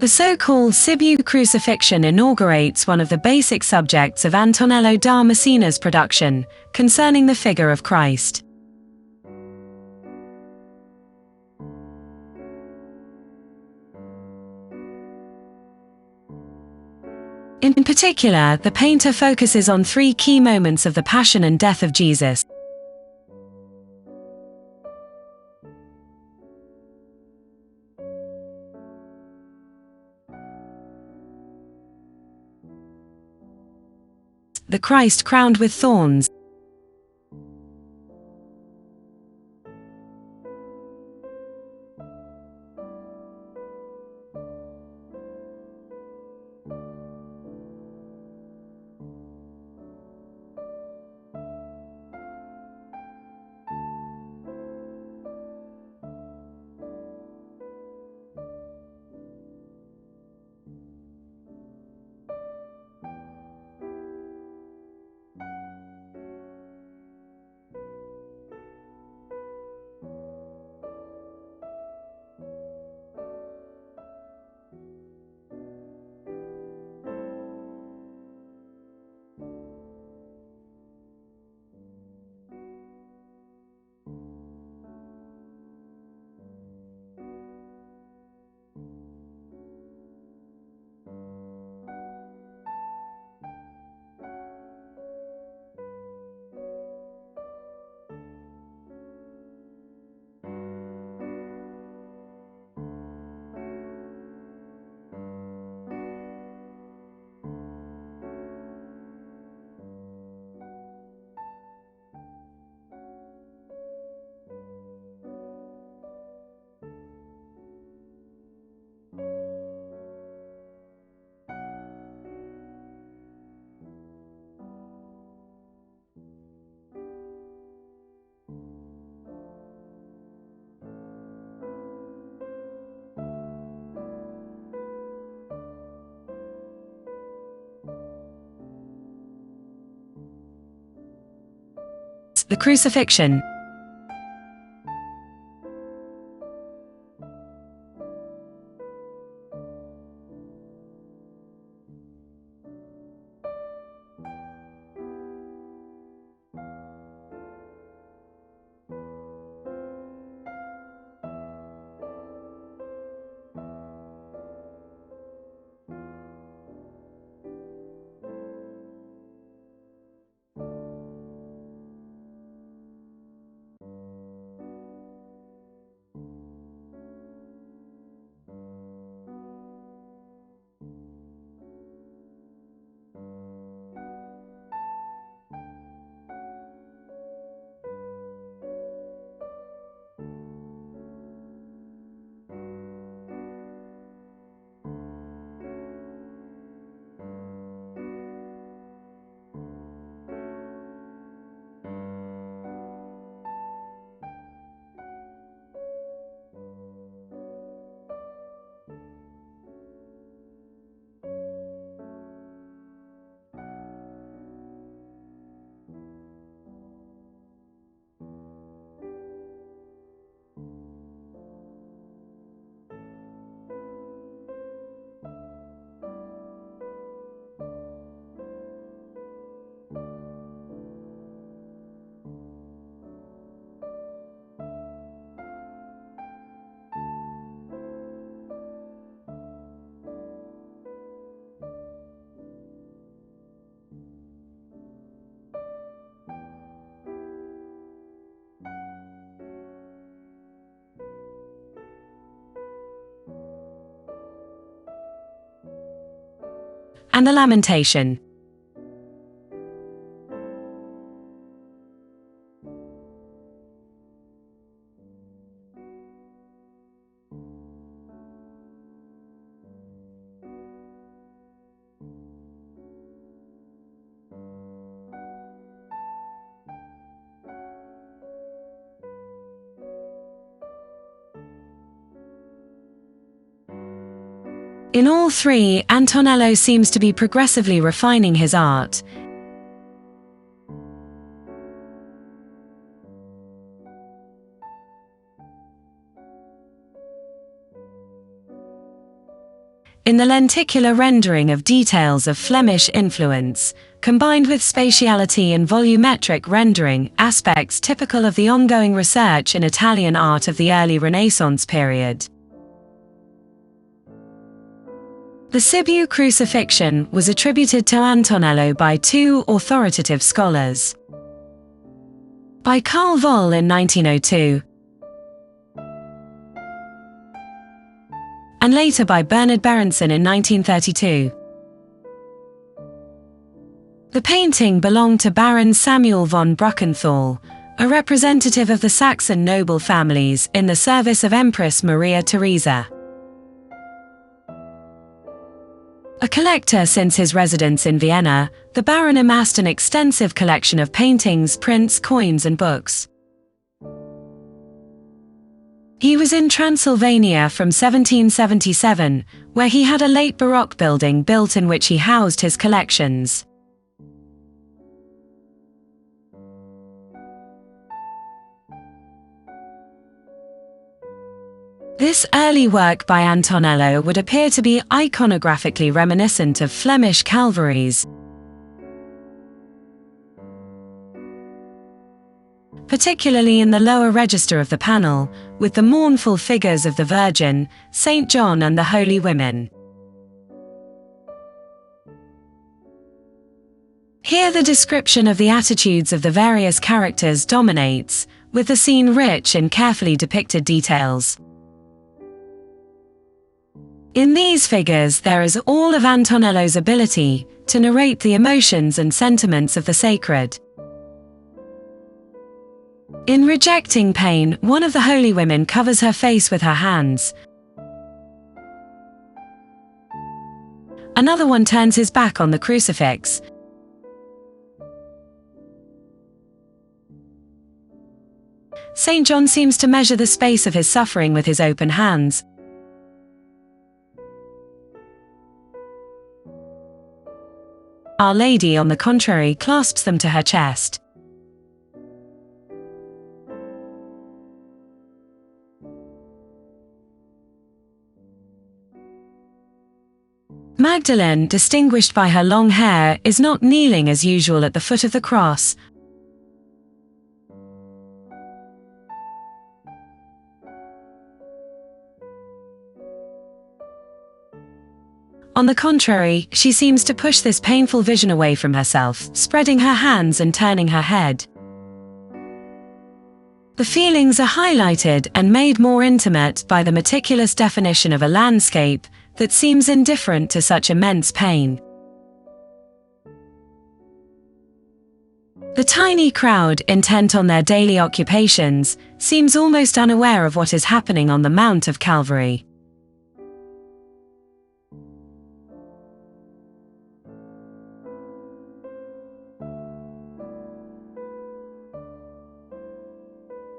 The so-called Sibiu Crucifixion inaugurates one of the basic subjects of Antonello da Messina's production, concerning the figure of Christ. In particular, the painter focuses on three key moments of the passion and death of Jesus. The Christ crowned with thorns. The Crucifixion. And the Lamentation. In all three, Antonello seems to be progressively refining his art. in the lenticular rendering of details of Flemish influence, combined with spatiality and volumetric rendering, aspects typical of the ongoing research in Italian art of the early Renaissance period. The Sibiu Crucifixion was attributed to Antonello by two authoritative scholars. By Carl Voll in 1902, and later by Bernard Berenson in 1932. The painting belonged to Baron Samuel von Bruckenthal, a representative of the Saxon noble families in the service of Empress Maria Theresa. A collector since his residence in Vienna, the Baron amassed an extensive collection of paintings, prints, coins, and books. He was in Transylvania from 1777, where he had a late Baroque building built in which he housed his collections. This early work by Antonello would appear to be iconographically reminiscent of Flemish Calvaries, particularly in the lower register of the panel, with the mournful figures of the Virgin, Saint John and the Holy Women. Here the description of the attitudes of the various characters dominates, with the scene rich in carefully depicted details. In these figures there is all of Antonello's ability to narrate the emotions and sentiments of the sacred. In Rejecting Pain, one of the holy women covers her face with her hands. Another one turns his back on the crucifix. Saint John seems to measure the space of his suffering with his open hands. Our Lady, on the contrary, clasps them to her chest. Magdalene, distinguished by her long hair, is not kneeling as usual at the foot of the cross. On the contrary, she seems to push this painful vision away from herself, spreading her hands and turning her head. The feelings are highlighted and made more intimate by the meticulous definition of a landscape that seems indifferent to such immense pain. The tiny crowd, intent on their daily occupations, seems almost unaware of what is happening on the Mount of Calvary.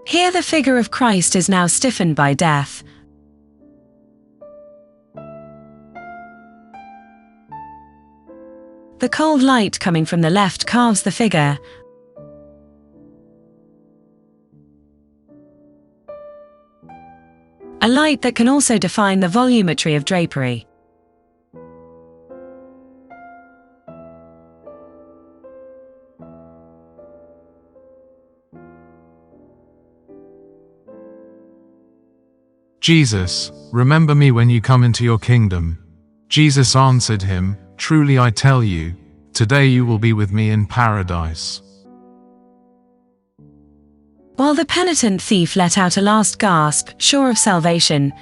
Here the figure of Christ is now stiffened by death. The cold light coming from the left carves the figure. A light that can also define the volumetry of drapery. Jesus, remember me when you come into your kingdom. Jesus answered him, truly I tell you, today you will be with me in paradise. While the penitent thief let out a last gasp, sure of salvation,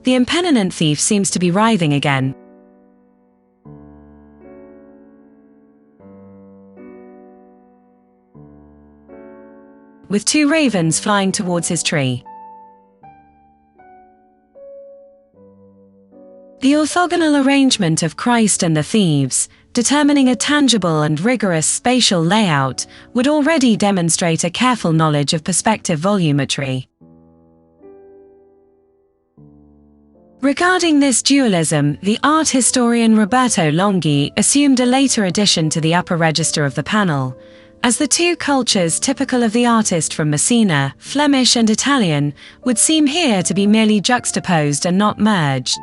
the impenitent thief seems to be writhing again. With two ravens flying towards his tree. The orthogonal arrangement of Christ and the thieves, determining a tangible and rigorous spatial layout, would already demonstrate a careful knowledge of perspective volumetry. Regarding this dualism, the art historian Roberto Longhi assumed a later addition to the upper register of the panel, as the two cultures typical of the artist from Messina, Flemish and Italian, would seem here to be merely juxtaposed and not merged.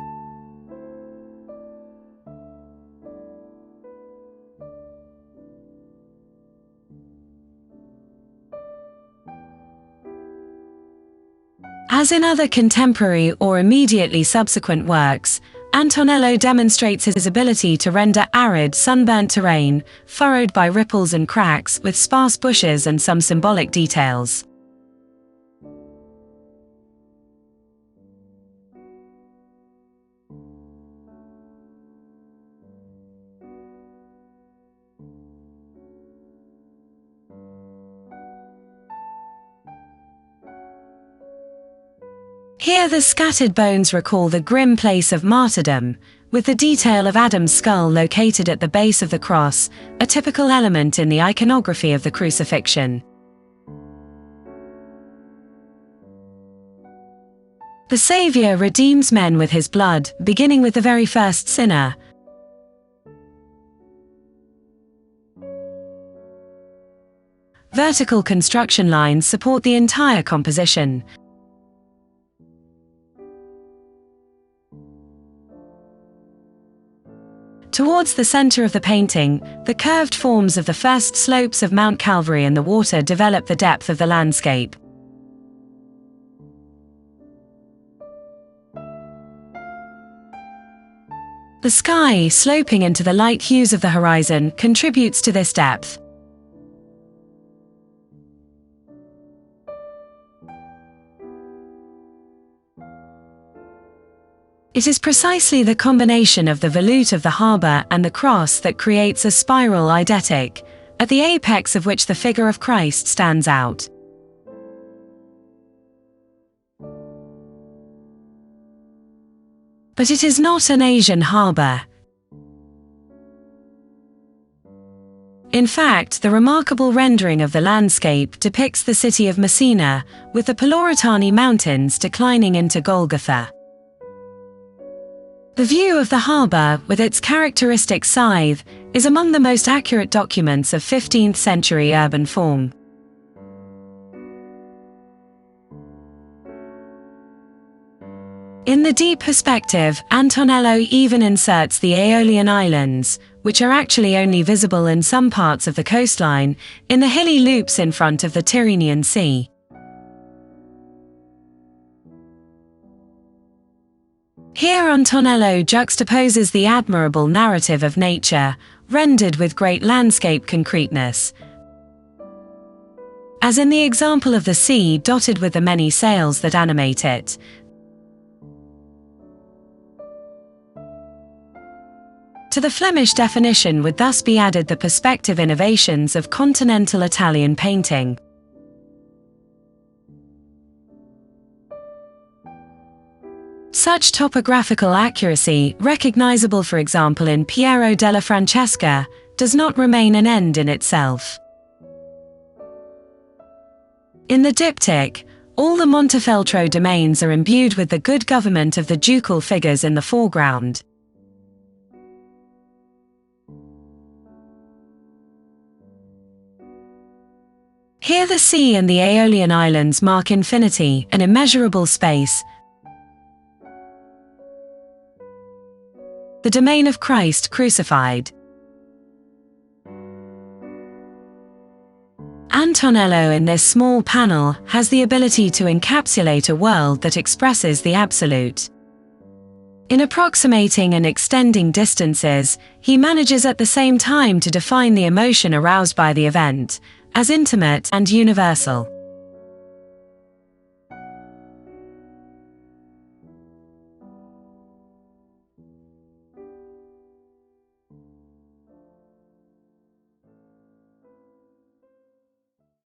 As in other contemporary or immediately subsequent works, Antonello demonstrates his ability to render arid, sunburnt terrain, furrowed by ripples and cracks, with sparse bushes and some symbolic details. Here the scattered bones recall the grim place of martyrdom, with the detail of Adam's skull located at the base of the cross, a typical element in the iconography of the crucifixion. The Saviour redeems men with his blood, beginning with the very first sinner. Vertical construction lines support the entire composition. Towards the center of the painting, the curved forms of the first slopes of Mount Calvary and the water develop the depth of the landscape. The sky, sloping into the light hues of the horizon, contributes to this depth. It is precisely the combination of the volute of the harbour and the cross that creates a spiral eidetic, at the apex of which the figure of Christ stands out. But it is not an Asian harbour. In fact, the remarkable rendering of the landscape depicts the city of Messina, with the Peloritani Mountains declining into Golgotha. The view of the harbour, with its characteristic scythe, is among the most accurate documents of 15th century urban form. In the deep perspective, Antonello even inserts the Aeolian Islands, which are actually only visible in some parts of the coastline, in the hilly loops in front of the Tyrrhenian Sea. Here Antonello juxtaposes the admirable narrative of nature, rendered with great landscape concreteness, as in the example of the sea dotted with the many sails that animate it. To the Flemish definition would thus be added the perspective innovations of continental Italian painting. Such topographical accuracy, recognizable for example in Piero della Francesca, does not remain an end in itself. In the diptych, all the Montefeltro domains are imbued with the good government of the ducal figures in the foreground. Here the sea and the Aeolian Islands mark infinity, an immeasurable space, the domain of Christ crucified. Antonello in this small panel has the ability to encapsulate a world that expresses the absolute. In approximating and extending distances, he manages at the same time to define the emotion aroused by the event, as intimate and universal.